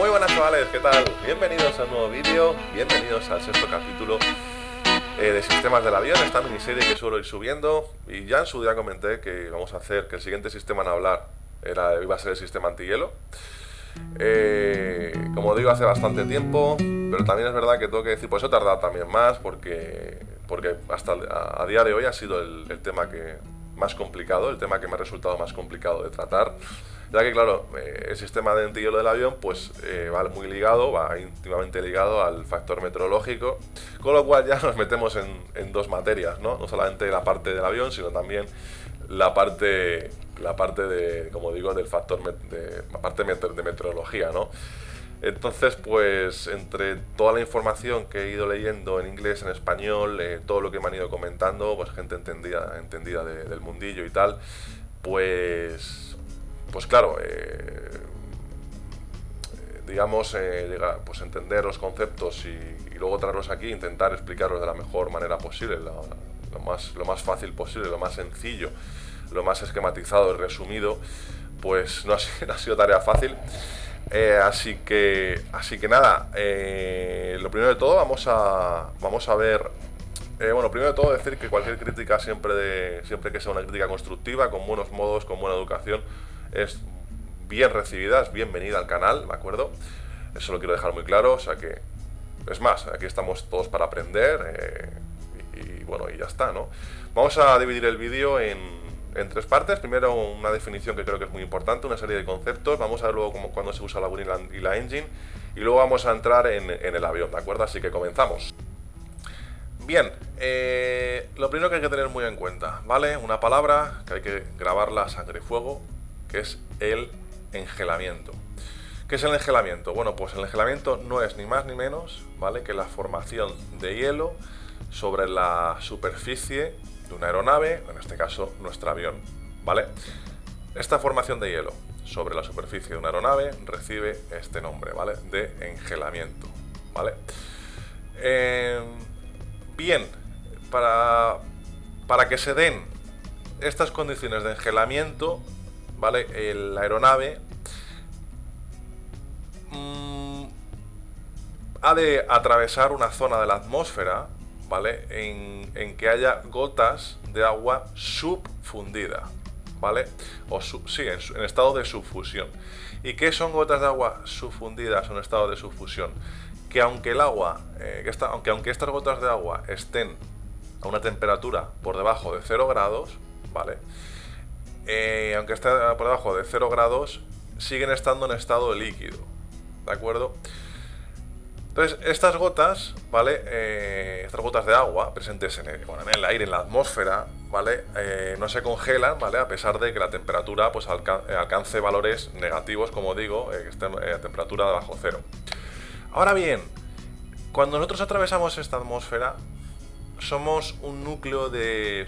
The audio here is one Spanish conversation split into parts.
Muy buenas chavales, ¿qué tal? Bienvenidos a un nuevo vídeo, bienvenidos al sexto capítulo de Sistemas del Avión, esta miniserie que suelo ir subiendo. Y ya en su día comenté que vamos a hacer, que el siguiente sistema en hablar iba a ser el sistema antihielo. Como digo, hace bastante tiempo, pero también es verdad que tengo que decir, pues eso he tardado también más, porque hasta a día de hoy ha sido el tema más complicado, el tema que me ha resultado más complicado de tratar, ya que claro, el sistema de antihielo del avión pues va muy ligado, va íntimamente ligado al factor meteorológico, con lo cual ya nos metemos en dos materias, no solamente la parte del avión, sino también la parte de, como digo, del factor la parte de meteorología, ¿no? Entonces, pues, entre toda la información que he ido leyendo en inglés, en español, todo lo que me han ido comentando, pues gente entendida del mundillo y tal, pues claro, digamos, pues entender los conceptos y luego traerlos aquí, intentar explicarlos de la mejor manera posible, lo más fácil posible, lo más sencillo, lo más esquematizado y resumido, pues no ha sido tarea fácil. Así que nada, lo primero de todo vamos a ver. Bueno, primero de todo decir que cualquier crítica, siempre que sea una crítica constructiva, con buenos modos, con buena educación, es bien recibida, es bienvenida al canal, ¿de acuerdo? Eso lo quiero dejar muy claro, o sea que, es más, aquí estamos todos para aprender, y bueno, y ya está, ¿no? Vamos a dividir el vídeo en tres partes. Primero una definición que creo que es muy importante, una serie de conceptos. Vamos a ver luego cuándo se usa la Wing y la Engine, y luego vamos a entrar en el avión, ¿de acuerdo? Así que comenzamos. Bien, lo primero que hay que tener muy en cuenta, ¿vale? Una palabra que hay que grabarla a sangre y fuego, que es el engelamiento. ¿Qué es el engelamiento? Bueno, pues el engelamiento no es ni más ni menos, ¿vale?, que la formación de hielo sobre la superficie de una aeronave, en este caso nuestro avión, ¿vale? Esta formación de hielo sobre la superficie de una aeronave recibe este nombre, ¿vale?, de engelamiento, ¿vale? Bien, para que se den estas condiciones de engelamiento, ¿vale?, la aeronave ha de atravesar una zona de la atmósfera, ¿vale?, en que haya gotas de agua subfundida, ¿vale? Sí, en estado de subfusión. ¿Y qué son gotas de agua subfundidas o en estado de subfusión? Que aunque el agua, aunque estas gotas de agua estén a una temperatura por debajo de 0 grados, ¿vale?, aunque esté por debajo de 0 grados, siguen estando en estado líquido, ¿de acuerdo? Entonces, estas gotas, ¿vale?, estas gotas de agua presentes en el aire, en la atmósfera, ¿vale?, no se congelan, ¿vale?, a pesar de que la temperatura pues alcance valores negativos, como digo, que estén a temperatura de bajo cero. Ahora bien, cuando nosotros atravesamos esta atmósfera, somos un núcleo de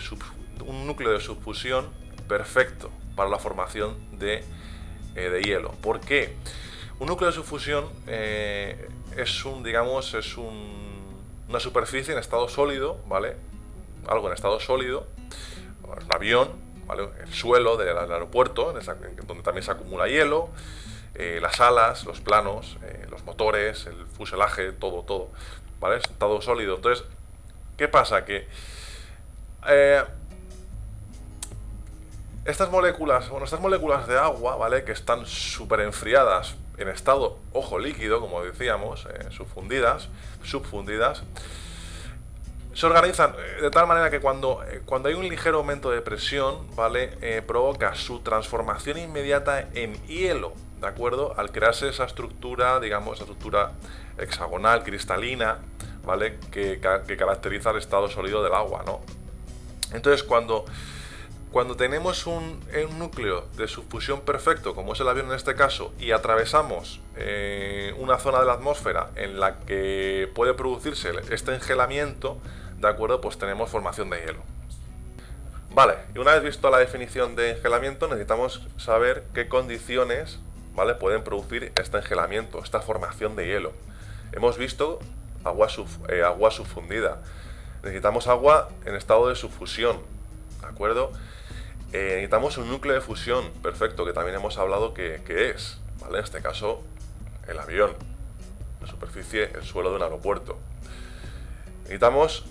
subfusión perfecto para la formación de hielo. ¿Por qué? Un núcleo de subfusión es una superficie en estado sólido, ¿vale? Algo en estado sólido, un avión, ¿vale?, el suelo del aeropuerto, donde también se acumula hielo, las alas, los planos, los motores, el fuselaje, todo, ¿vale? Es estado sólido. Entonces, ¿qué pasa? Que estas moléculas de agua, ¿vale?, que están súper enfriadas en estado, ojo, líquido, como decíamos, subfundidas, se organizan de tal manera que cuando hay un ligero aumento de presión, ¿vale?, provoca su transformación inmediata en hielo, ¿de acuerdo?, al crearse esa estructura, digamos, esa estructura hexagonal, cristalina, ¿vale?, que caracteriza el estado sólido del agua, ¿no? Entonces, cuando tenemos un núcleo de subfusión perfecto, como es el avión en este caso, y atravesamos una zona de la atmósfera en la que puede producirse este engelamiento, ¿de acuerdo?, pues tenemos formación de hielo. Vale, y una vez visto la definición de engelamiento, necesitamos saber qué condiciones, ¿vale?, pueden producir este engelamiento, esta formación de hielo. Hemos visto agua subfundida. Necesitamos agua en estado de subfusión, ¿de acuerdo? Necesitamos un núcleo de fusión perfecto, que también hemos hablado que es, ¿vale? En este caso, el avión, la superficie, el suelo de un aeropuerto. Necesitamos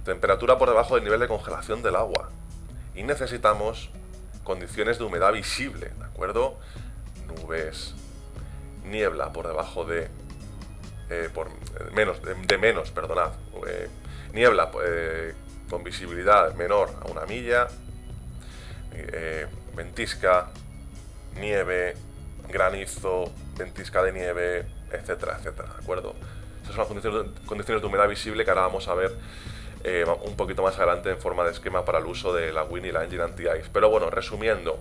temperatura por debajo del nivel de congelación del agua. Y necesitamos condiciones de humedad visible, ¿de acuerdo? Nubes, niebla por debajo de... niebla con visibilidad menor a 1 milla, ventisca, nieve, granizo, ventisca de nieve, etcétera, etcétera, ¿de acuerdo? Esas son las condiciones de humedad visible que ahora vamos a ver un poquito más adelante en forma de esquema para el uso de la WIN y la Engine Anti-Ice. Pero bueno, resumiendo,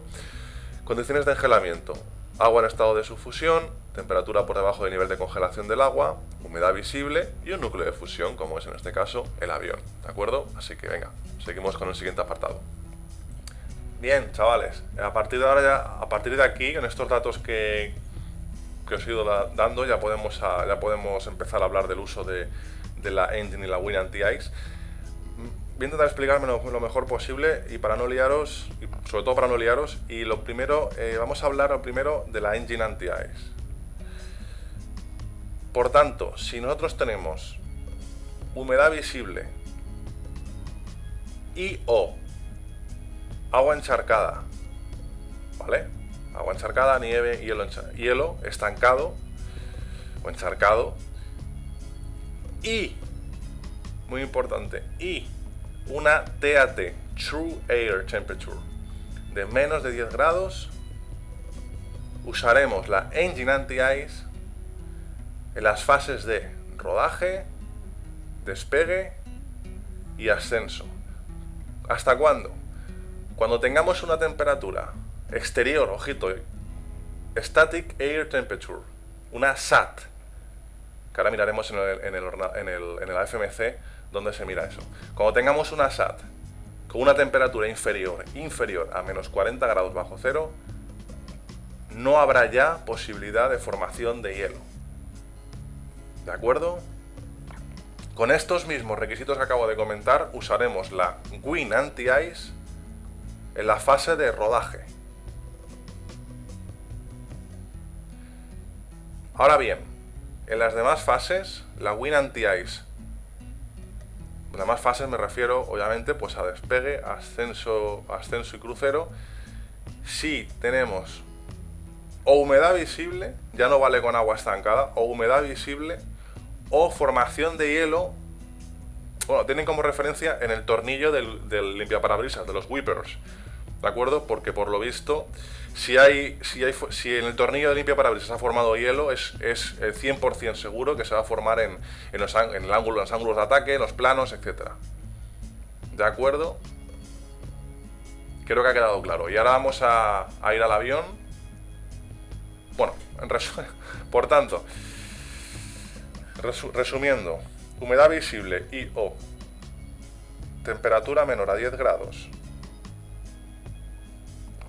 condiciones de engelamiento: agua en estado de subfusión, temperatura por debajo del nivel de congelación del agua, humedad visible y un núcleo de fusión, como es en este caso el avión, ¿de acuerdo? Así que venga, seguimos con el siguiente apartado. Bien, chavales, a partir de ahora a partir de aquí, con estos datos que os he ido dando, ya podemos empezar a hablar del uso de la Engine y la WIN Anti-Ice. Voy a intentar explicarme lo mejor posible y para no liaros, y sobre todo para no liaros, y lo primero, vamos a hablar primero de la Engine Anti-Ice. Por tanto, si nosotros tenemos humedad visible y o agua encharcada, ¿vale? Agua encharcada, nieve, hielo estancado o encharcado, y, muy importante, y una TAT, True Air Temperature, de menos de 10 grados, usaremos la Engine Anti-Ice en las fases de rodaje, despegue y ascenso. ¿Hasta cuándo? Cuando tengamos una temperatura exterior, ojito, Static Air Temperature, una SAT, que ahora miraremos en el AFMC donde se mira eso. Cuando tengamos una SAT con una temperatura inferior a menos 40 grados bajo cero, no habrá ya posibilidad de formación de hielo. ¿De acuerdo? Con estos mismos requisitos que acabo de comentar, usaremos la WIN Anti-Ice en la fase de rodaje. Ahora bien, en las demás fases, la WIN Anti-Ice, en las demás fases me refiero obviamente pues a despegue, ascenso y crucero. Si tenemos o humedad visible, ya no vale con agua estancada, o humedad visible o formación de hielo. Bueno, tienen como referencia en el tornillo del limpiaparabrisas, de los wipers, ¿de acuerdo? Porque por lo visto, si en el tornillo de limpiaparabrisas ha formado hielo, es el 100% seguro que se va a formar en los ángulos de ataque, en los planos, etcétera. ¿De acuerdo? Creo que ha quedado claro. Y ahora vamos a ir al avión. Bueno, por tanto, resumiendo, humedad visible y o temperatura menor a 10 grados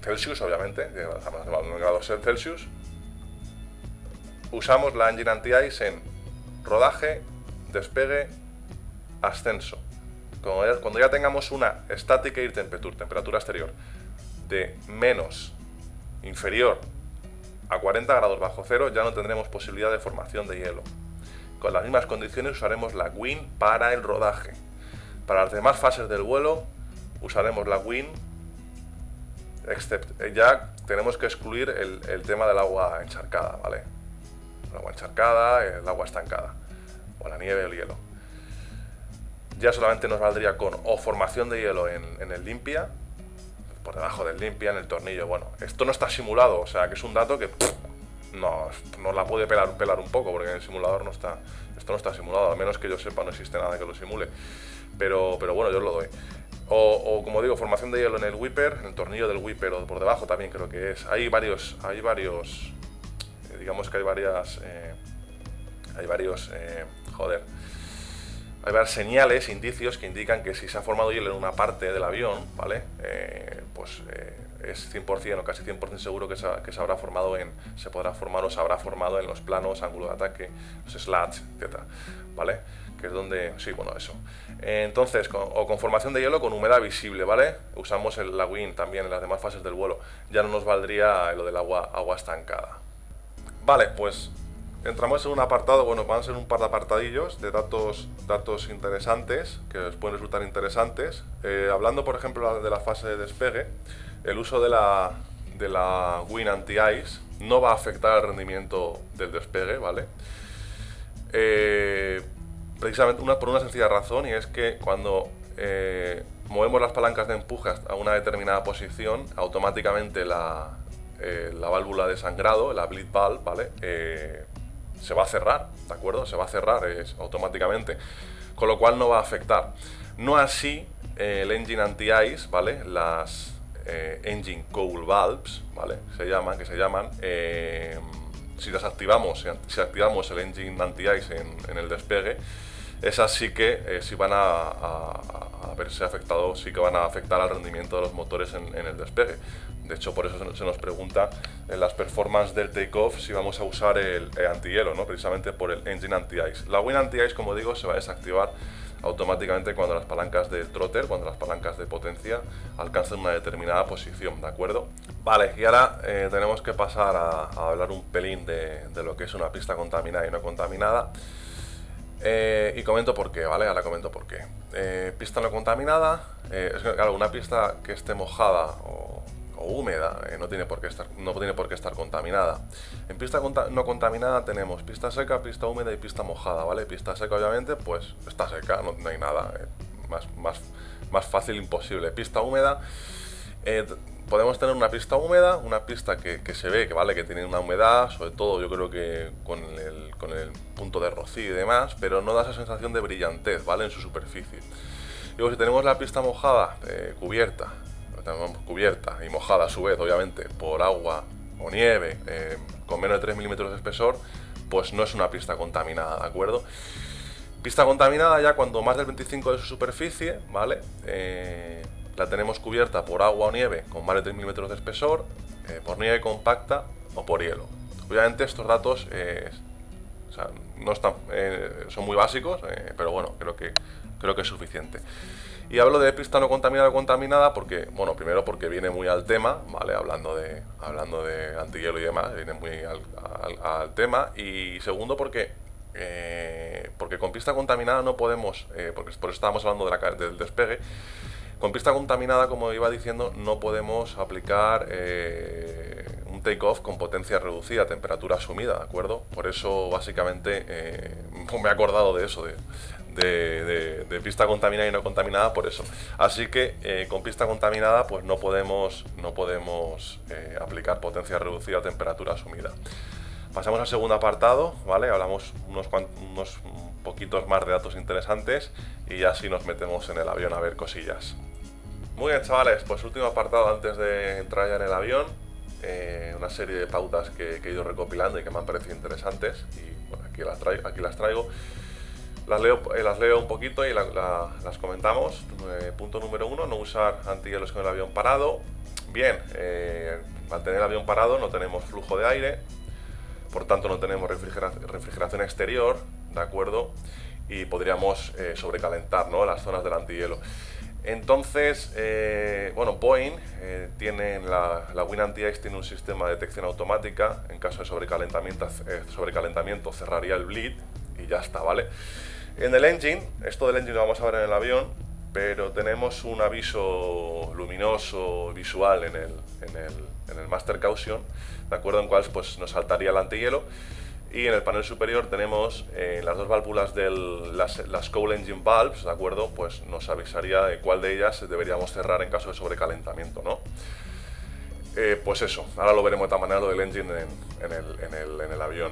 Celsius, obviamente, a más de 9 grados Celsius, usamos la Engine Anti-Ice en rodaje, despegue, ascenso. Cuando ya tengamos una Static Air Temperature, temperatura exterior, de inferior a 40 grados bajo cero, ya no tendremos posibilidad de formación de hielo. Con las mismas condiciones usaremos la WIN para el rodaje. Para las demás fases del vuelo usaremos la WIN, ya tenemos que excluir el tema del agua encharcada, ¿vale? El agua encharcada, el agua estancada, o la nieve o el hielo. Ya solamente nos valdría con o formación de hielo en el limpia, por debajo del limpia, en el tornillo. Bueno, esto no está simulado, o sea que es un dato que nos la puede pelar un poco, porque en el simulador esto no está simulado, a menos que yo sepa no existe nada que lo simule, pero bueno, yo os lo doy. O como digo, formación de hielo en el wiper, en el tornillo del wiper, o por debajo también creo que es. Hay varios, digamos que hay varias señales, indicios que indican que si se ha formado hielo en una parte del avión, ¿vale? Es 100% o casi 100% seguro que se habrá formado se podrá formar o se habrá formado en los planos, ángulo de ataque, los slats, etcétera, ¿vale? Que es donde, sí, bueno, eso. Entonces, con formación de hielo con humedad visible, ¿vale? Usamos la WIN también en las demás fases del vuelo. Ya no nos valdría lo del agua estancada. Vale, pues entramos en un apartado, bueno, van a ser un par de apartadillos de datos interesantes, que os pueden resultar interesantes. Hablando, por ejemplo, de la fase de despegue, el uso de la Wing Anti-Ice no va a afectar el rendimiento del despegue, ¿vale? Precisamente por una sencilla razón, y es que cuando movemos las palancas de empuje a una determinada posición, automáticamente la válvula de sangrado, la bleed valve, ¿vale? Se va a cerrar, ¿de acuerdo? Se va a cerrar automáticamente, con lo cual no va a afectar. No así el engine anti-ice, ¿vale? Las engine cowl valves, ¿vale? Que se llaman. Si las activamos, si activamos el engine anti-ice en el despegue, esas sí que sí van a verse afectados, sí que van a afectar al rendimiento de los motores en el despegue. De hecho, por eso se nos pregunta en las performances del takeoff si vamos a usar el antihielo, ¿no? Precisamente por el engine anti-ice. La Wing anti-ice, como digo, se va a desactivar automáticamente cuando las palancas de trotter, cuando las palancas de potencia alcancen una determinada posición, ¿de acuerdo? Vale, y ahora tenemos que pasar a hablar un pelín de lo que es una pista contaminada y no contaminada. Y comento por qué, ¿vale? Ahora comento por qué. Pista no contaminada, es que, claro, una pista que esté mojada o húmeda no tiene por qué estar contaminada. En pista no contaminada tenemos pista seca, pista húmeda y pista mojada, ¿vale? Pista seca, obviamente, pues está seca, no hay nada, más fácil imposible. Pista húmeda, podemos tener una pista húmeda, una pista que se ve que, ¿vale? Que tiene una humedad, sobre todo yo creo que con el punto de rocío y demás, pero no da esa sensación de brillantez, ¿vale? En su superficie. Luego, si tenemos la pista mojada, cubierta y mojada a su vez, obviamente, por agua o nieve, con menos de 3 milímetros de espesor, pues no es una pista contaminada, ¿de acuerdo? Pista contaminada ya cuando más del 25 de su superficie, ¿vale? La tenemos cubierta por agua o nieve con más de 3 milímetros de espesor, por nieve compacta o por hielo. Obviamente estos datos o sea, no están, son muy básicos, pero bueno, creo que es suficiente. Y hablo de pista no contaminada o contaminada porque, bueno, primero porque viene muy al tema, ¿vale? Hablando de antihielo y demás, viene muy al tema. Y segundo porque con pista contaminada no podemos, porque por eso estábamos hablando del despegue, con pista contaminada, como iba diciendo, no podemos aplicar un take-off con potencia reducida, temperatura asumida, ¿de acuerdo? Por eso, básicamente, me he acordado de eso, de pista contaminada y no contaminada, por eso. Así que con pista contaminada, pues no podemos aplicar potencia reducida, temperatura asumida. Pasamos al segundo apartado, ¿vale? Hablamos unos poquitos más de datos interesantes y ya así nos metemos en el avión a ver cosillas. Muy bien, chavales, pues último apartado antes de entrar ya en el avión. Una serie de pautas que he ido recopilando y que me han parecido interesantes y bueno, aquí las traigo. Las leo un poquito y las comentamos. Punto número 1, no usar antihielos con el avión parado. Bien, al tener el avión parado no tenemos flujo de aire, por tanto no tenemos refrigeración exterior, ¿de acuerdo? Y podríamos sobrecalentar, ¿no?, las zonas del antihielo. Entonces, bueno, Boeing tiene la Wing Anti-Ice tiene un sistema de detección automática. En caso de sobrecalentamiento cerraría el bleed y ya está, ¿vale? En el engine, esto del engine lo vamos a ver en el avión, pero tenemos un aviso luminoso visual en el Master Caution, ¿de acuerdo? En cual pues nos saltaría el antihielo. Y en el panel superior tenemos las dos válvulas de las Cowl Engine Valves, ¿de acuerdo? Pues nos avisaría de cuál de ellas deberíamos cerrar en caso de sobrecalentamiento, ¿no? Pues eso, ahora lo veremos de tal manera lo del engine en el avión.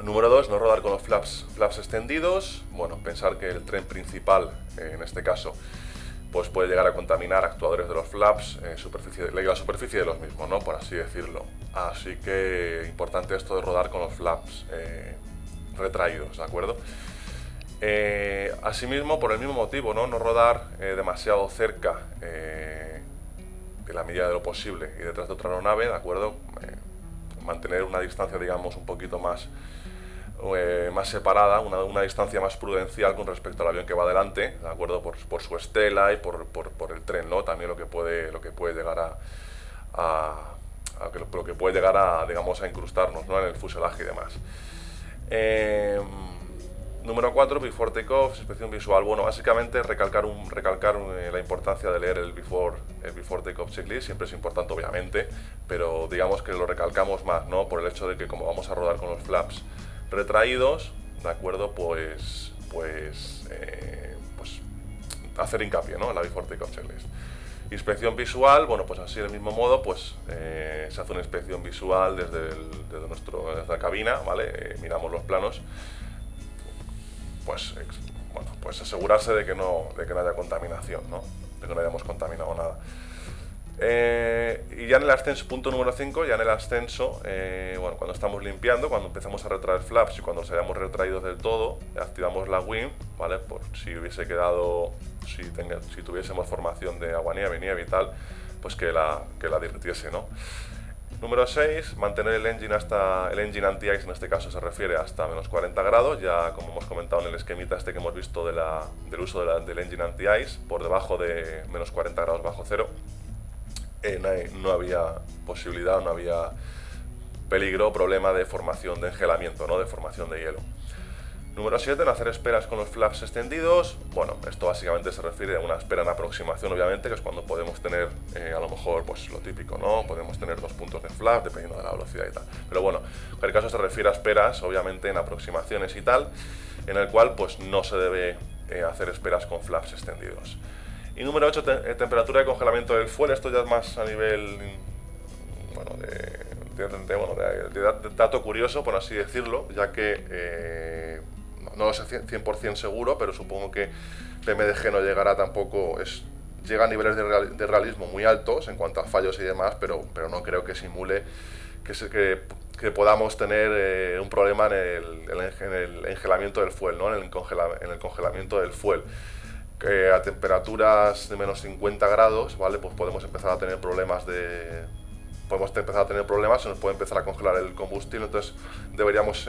Número 2, no rodar con los flaps extendidos. Bueno, pensar que el tren principal, en este caso, pues puede llegar a contaminar actuadores de los flaps, la superficie de los mismos, ¿no?, por así decirlo. Así que importante esto de rodar con los flaps retraídos, ¿de acuerdo? Asimismo, por el mismo motivo, no rodar demasiado cerca, en la medida de lo posible, y detrás de otra aeronave, ¿de acuerdo? Mantener una distancia, digamos, un poquito más separada, una distancia más prudencial con respecto al avión que va delante, ¿de acuerdo? Por su estela y por el tren, ¿no? También lo que puede llegar a lo que puede llegar a, digamos, a incrustarnos, ¿no? En el fuselaje y demás. Número 4, Before Takeoff, inspección visual. Bueno, básicamente recalcar la importancia de leer el Before Takeoff Checklist. Siempre es importante, obviamente, pero digamos que lo recalcamos más, ¿no? Por el hecho de que como vamos a rodar con los flaps retraídos, ¿de acuerdo? Pues hacer hincapié, ¿no? En la Before Takeoff Checklist. Inspección visual, bueno, pues así del mismo modo, pues se hace una inspección visual desde la cabina, ¿vale? Miramos los planos, pues asegurarse de que no haya contaminación, ¿no? De que no hayamos contaminado nada. Y ya en el ascenso, punto número 5, ya en el ascenso, bueno, cuando estamos limpiando, cuando empezamos a retraer flaps y cuando los hayamos retraído del todo, activamos la WIM, ¿vale? Por si hubiese quedado, si tuviésemos formación de agua, nieve y tal, pues que la derritiese, ¿no? Número 6, mantener el engine anti-ice, en este caso se refiere hasta menos 40 grados, ya como hemos comentado en el esquemita este que hemos visto del uso del engine anti-ice, por debajo de menos 40 grados bajo cero, no había posibilidad, no había peligro o problema de formación de engelamiento, ¿no? De formación de hielo. Número 7, no hacer esperas con los flaps extendidos. Bueno, esto básicamente se refiere a una espera en aproximación, obviamente, que es cuando podemos tener, a lo mejor, pues lo típico, ¿no? Podemos tener 2 puntos de flap, dependiendo de la velocidad y tal. Pero bueno, en cualquier caso se refiere a esperas, obviamente, en aproximaciones y tal, en el cual, pues no se debe hacer esperas con flaps extendidos. Y número 8, temperatura de congelamiento del fuel. Esto ya es más a nivel, bueno, de dato curioso, por así decirlo, ya que no lo sé 100% seguro, pero supongo que PMDG no llegará tampoco, llega a niveles de realismo muy altos en cuanto a fallos y demás, pero no creo que simule que podamos tener un problema en el engelamiento del fuel, ¿no? En el congelamiento del fuel. Que a temperaturas de menos 50 grados, ¿vale? Pues podemos empezar a tener problemas, se nos puede empezar a congelar el combustible, entonces deberíamos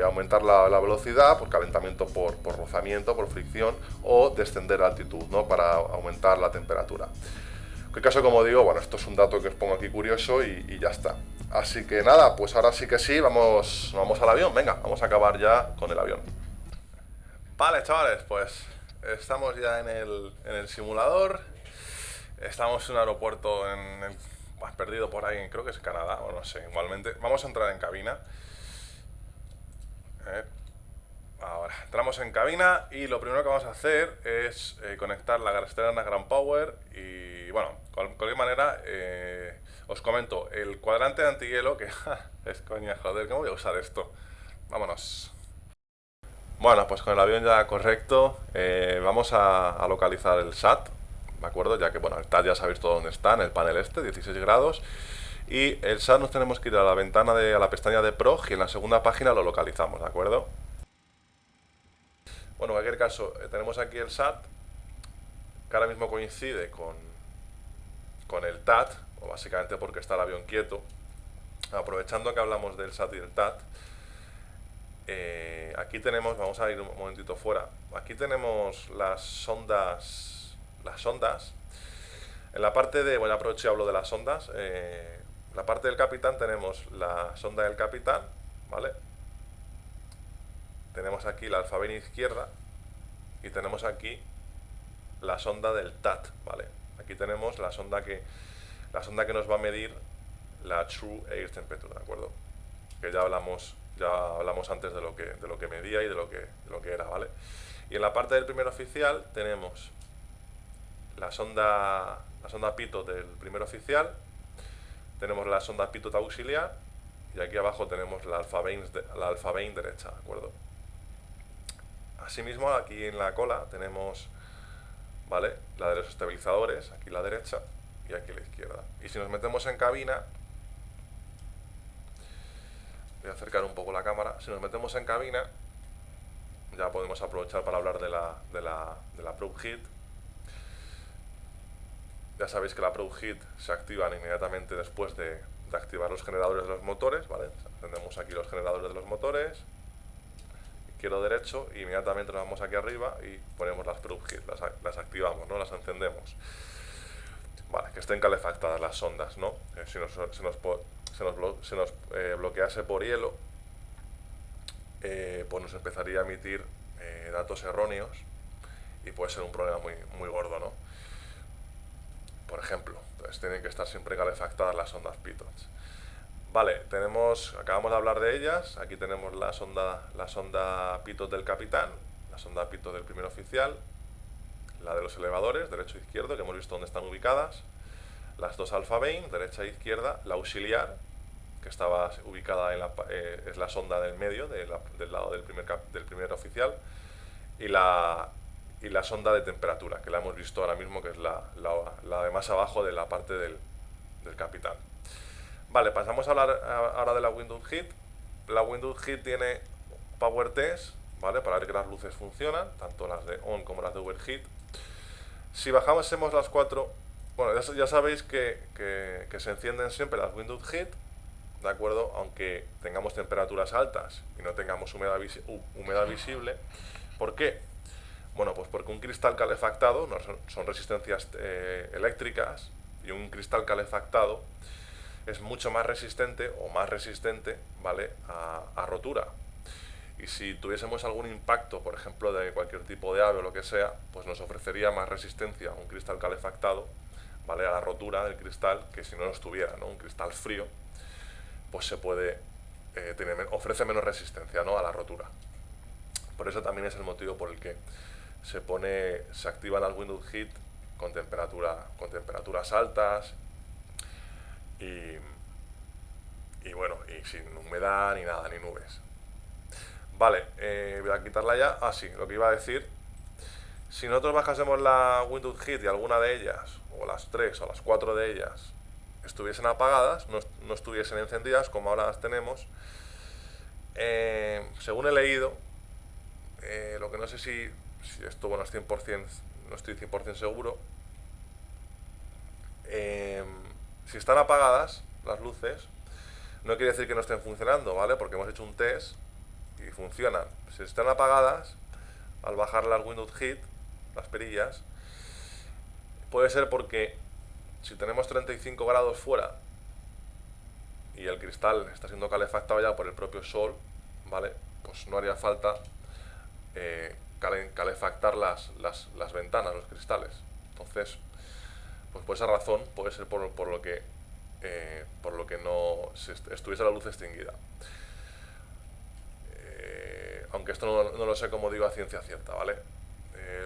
aumentar la velocidad por calentamiento, por rozamiento, por fricción, o descender la altitud, ¿no? Para aumentar la temperatura. En cualquier caso, como digo, bueno, esto es un dato que os pongo aquí curioso y ya está. Así que nada, pues ahora sí que sí, vamos al avión. Venga, vamos a acabar ya con el avión. Vale, chavales, pues estamos ya en el simulador. Estamos en un aeropuerto perdido por ahí, creo que es Canadá, o no sé, igualmente. Vamos a entrar en cabina. Ahora, entramos en cabina y lo primero que vamos a hacer es conectar la Stellantis Grand Power. Y bueno, de cualquier manera, os comento, el cuadrante de antihielo, que es coña, joder, ¿cómo voy a usar esto? Vámonos. Bueno, pues con el avión ya correcto, vamos a localizar el SAT, ¿de acuerdo? Ya que, bueno, el TAT ya sabéis todo dónde está, en el panel 16 grados. Y el SAT nos tenemos que ir a la pestaña de PROG y en la segunda página lo localizamos, ¿de acuerdo? Bueno, en cualquier caso, tenemos aquí el SAT, que ahora mismo coincide con el TAT, o básicamente porque está el avión quieto. Aprovechando que hablamos del SAT y del TAT, aquí tenemos, vamos a ir un momentito fuera, aquí tenemos las sondas. En la parte de, bueno, aprovecho y hablo de las sondas. La parte del capitán tenemos la sonda del capitán, ¿vale? Tenemos aquí la alfabena izquierda y tenemos aquí la sonda del TAT, ¿vale? Aquí tenemos la sonda que nos va a medir la True Air Temperature, ¿de acuerdo? Que ya hablamos antes de lo que medía y de lo que era, ¿vale? Y en la parte del primer oficial tenemos la sonda pitot del primer oficial, tenemos la sonda pitot auxiliar y aquí abajo tenemos la alfa vane derecha, ¿de acuerdo? Asimismo, aquí en la cola tenemos, ¿vale?, la de los estabilizadores, aquí a la derecha y aquí a la izquierda. Y si nos metemos en cabina, voy a acercar un poco la cámara, si nos metemos en cabina, ya podemos aprovechar para hablar de la Probe Heat. Ya sabéis que la Probe Heat se activan inmediatamente después de activar los generadores de los motores, ¿vale? Encendemos aquí los generadores de los motores, izquierdo derecho, y inmediatamente nos vamos aquí arriba y ponemos las Probe Heat, las activamos, ¿no? Las encendemos. Vale, que estén calefactadas las sondas, ¿no? Si se nos bloquease por hielo, pues nos empezaría a emitir datos erróneos y puede ser un problema muy gordo, ¿no? Por ejemplo, entonces tienen que estar siempre calefactadas las sondas pitot. Vale, acabamos de hablar de ellas. Aquí tenemos la sonda pitot del capitán, la sonda pitot del primer oficial, la de los elevadores, derecho e izquierdo, que hemos visto dónde están ubicadas, las dos alfa main, derecha e izquierda, la auxiliar, que estaba ubicada es la sonda del medio, del lado del primer oficial, y la sonda de temperatura, que la hemos visto ahora mismo, que es la de más abajo de la parte del capitán. Vale, pasamos a hablar ahora de la Windows Heat. La Windows Heat tiene Power Test, ¿vale? Para ver que las luces funcionan, tanto las de on como las de overheat. Si bajásemos las cuatro, bueno, ya sabéis que se encienden siempre las Windows Heat, ¿de acuerdo? Aunque tengamos temperaturas altas y no tengamos humedad visible. ¿Por qué? Bueno, pues porque un cristal calefactado son resistencias eléctricas, y un cristal calefactado es mucho más resistente o más resistente, ¿vale?, a rotura. Y si tuviésemos algún impacto, por ejemplo, de cualquier tipo de ave o lo que sea, pues nos ofrecería más resistencia un cristal calefactado, ¿vale?, a la rotura del cristal, que si no lo estuviera, ¿no? Un cristal frío, pues ofrece menos resistencia, ¿no?, a la rotura. Por eso también es el motivo por el que se activan las Windows Heat con temperaturas altas y bueno, y sin humedad ni nada, ni nubes. Vale, voy a quitarla ya. Sí, lo que iba a decir, si nosotros bajásemos la Windows Heat y alguna de ellas, o las 3 o las 4 de ellas, estuviesen apagadas, no estuviesen encendidas como ahora las tenemos, según he leído, lo que no sé si esto, bueno, es 100%, no estoy 100% seguro, si están apagadas las luces, no quiere decir que no estén funcionando, ¿vale? Porque hemos hecho un test y funcionan. Si están apagadas, al bajar las Windows Heat, las perillas, puede ser porque si tenemos 35 grados fuera y el cristal está siendo calefactado ya por el propio sol, ¿vale?, pues no haría falta calefactar las ventanas, los cristales. Entonces, pues por esa razón puede ser por lo que no estuviese la luz extinguida. Aunque esto no lo sé, como digo, a ciencia cierta, ¿vale?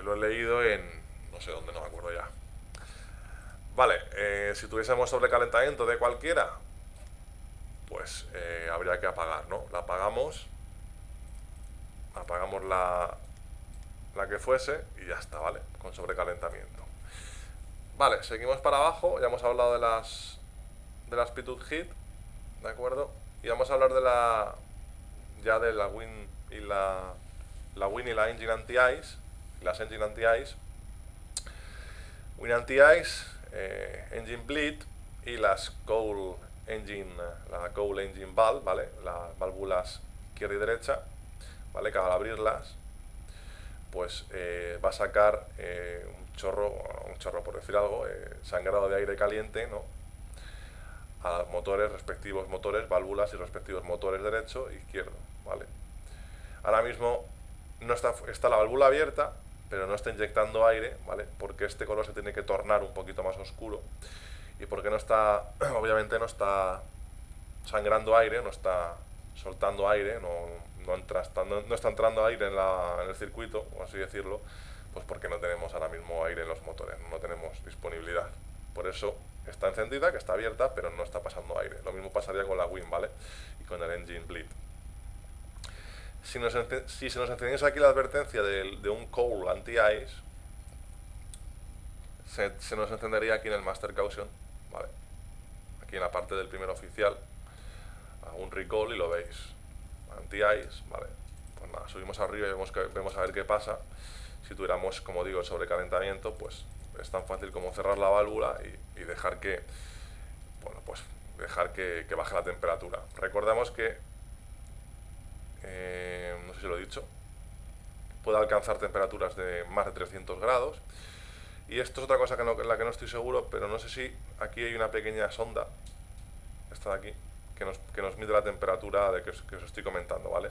Lo he leído en no sé dónde, no me acuerdo ya. Vale, si tuviésemos sobrecalentamiento de cualquiera, pues habría que apagar, ¿no? La apagamos la que fuese y ya está, ¿vale? Con sobrecalentamiento. Vale, seguimos para abajo. Ya hemos hablado de las pitot Heat, ¿de acuerdo? Y vamos a hablar de la Win y la Win y la Engine Anti-Ice, las Engine Anti-Ice, Win Anti-Ice, Engine Bleed y las Cold Engine Valve, ¿vale? Las válvulas izquierda y derecha, ¿vale? Que al abrirlas, pues va a sacar un chorro, por decir algo, sangrado de aire caliente, ¿no?, a respectivos motores, válvulas y respectivos motores derecho e izquierdo, ¿vale? Ahora mismo no está la válvula abierta, pero no está inyectando aire, ¿vale? Porque este color se tiene que tornar un poquito más oscuro y porque obviamente no está sangrando aire, no está soltando aire, no está entrando aire en el circuito, por así decirlo, pues porque no tenemos ahora mismo aire en los motores, no tenemos disponibilidad. Por eso está encendida, que está abierta, pero no está pasando aire. Lo mismo pasaría con la Win, ¿vale? Y con el Engine Bleed. Si se nos encendiese aquí la advertencia de un Cold Anti-Ice, se nos encendería aquí en el Master Caution, ¿vale? Aquí en la parte del primer oficial, hago un recall y lo veis. Anti-Ice, ¿vale? Pues nada, subimos arriba y vemos a ver qué pasa. Si tuviéramos, como digo, el sobrecalentamiento, pues es tan fácil como cerrar la válvula y dejar que, bueno, pues dejar que baje la temperatura. Recordamos que, no sé si lo he dicho, puede alcanzar temperaturas de más de 300 grados Y esto es otra cosa en la que no estoy seguro, pero no sé si aquí hay una pequeña sonda, esta de aquí, que nos mide la temperatura de que os estoy comentando, ¿vale?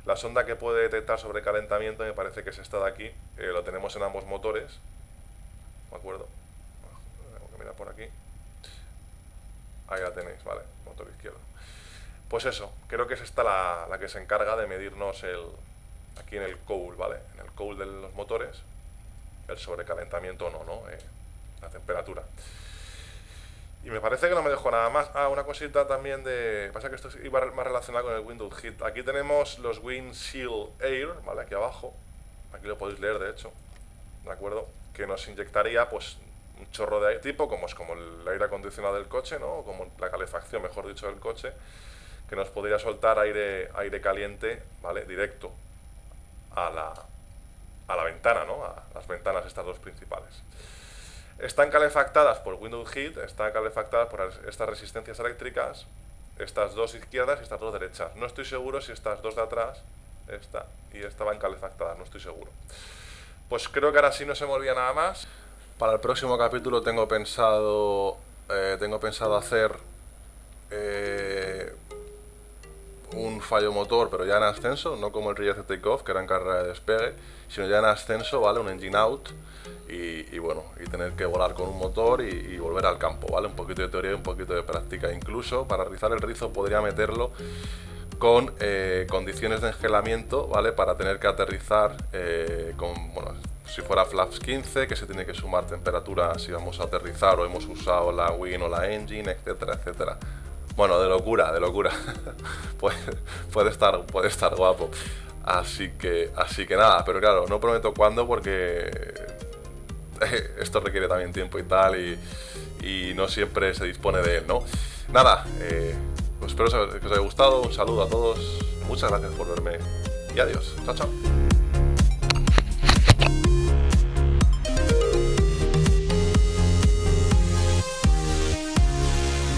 La sonda que puede detectar sobrecalentamiento me parece que es esta de aquí, lo tenemos en ambos motores, ¿de acuerdo? Tengo que mirar por aquí. Ahí la tenéis, ¿vale? Motor izquierdo. Pues eso, creo que es esta la que se encarga de medirnos aquí en el cowl, ¿vale? En el cowl de los motores, el sobrecalentamiento o no, la temperatura. Y me parece que no me dejo nada más. Una cosita también pasa que esto iba más relacionado con el Windows Heat. Aquí tenemos los Windshield Air, ¿vale? Aquí abajo. Aquí lo podéis leer, de hecho. ¿De acuerdo? Que nos inyectaría, pues, un chorro de aire, tipo como es como el aire acondicionado del coche, ¿no? O como la calefacción, mejor dicho, del coche, que nos podría soltar aire caliente, ¿vale? Directo a la ventana, ¿no? A las ventanas estas dos principales. Están calefactadas por Windows Heat, están calefactadas por estas resistencias eléctricas, estas dos izquierdas y estas dos derechas. No estoy seguro si estas dos de atrás, esta y esta, van calefactadas, no estoy seguro. Pues creo que ahora sí no se me olvida nada más. Para el próximo capítulo tengo pensado hacer un fallo motor, pero ya en ascenso, no como el Rear Takeoff, que era en carrera de despegue, sino ya en ascenso, ¿vale? Un engine out y bueno, y tener que volar con un motor y volver al campo, ¿vale? Un poquito de teoría y un poquito de práctica. Incluso para rizar el rizo podría meterlo con condiciones de engelamiento, ¿vale? Para tener que aterrizar bueno, si fuera flaps 15, que se tiene que sumar temperatura si vamos a aterrizar o hemos usado la wing o la engine, etcétera, etcétera. Bueno, de locura. puede estar guapo. Así que nada, pero claro, no prometo cuándo porque esto requiere también tiempo y tal, y no siempre se dispone de él, ¿no? Nada, pues espero que os haya gustado. Un saludo a todos, muchas gracias por verme y adiós. Chao, chao.